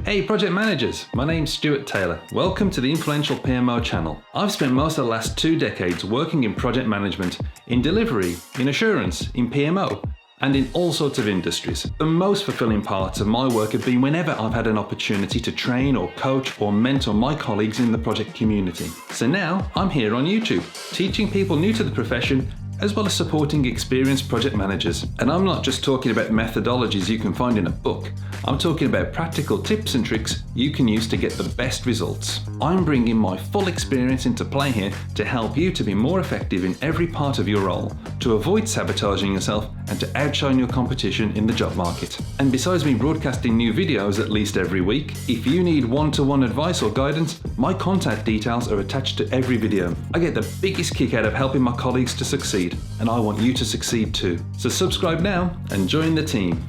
Hey project managers, my name's Stuart Taylor. Welcome to the Influential PMO Channel. I've spent most of the last 2 decades working in project management, in delivery, in assurance, in PMO, and in all sorts of industries. The most fulfilling parts of my work have been whenever I've had an opportunity to train or coach or mentor my colleagues in the project community. So now I'm here on YouTube, teaching people new to the profession as well as supporting experienced project managers. And I'm not just talking about methodologies you can find in a book. I'm talking about practical tips and tricks you can use to get the best results. I'm bringing my full experience into play here to help you to be more effective in every part of your role, to avoid sabotaging yourself and to outshine your competition in the job market. And besides me broadcasting new videos at least every week, if you need one-to-one advice or guidance, my contact details are attached to every video. I get the biggest kick out of helping my colleagues to succeed, and I want you to succeed too. So subscribe now and join the team.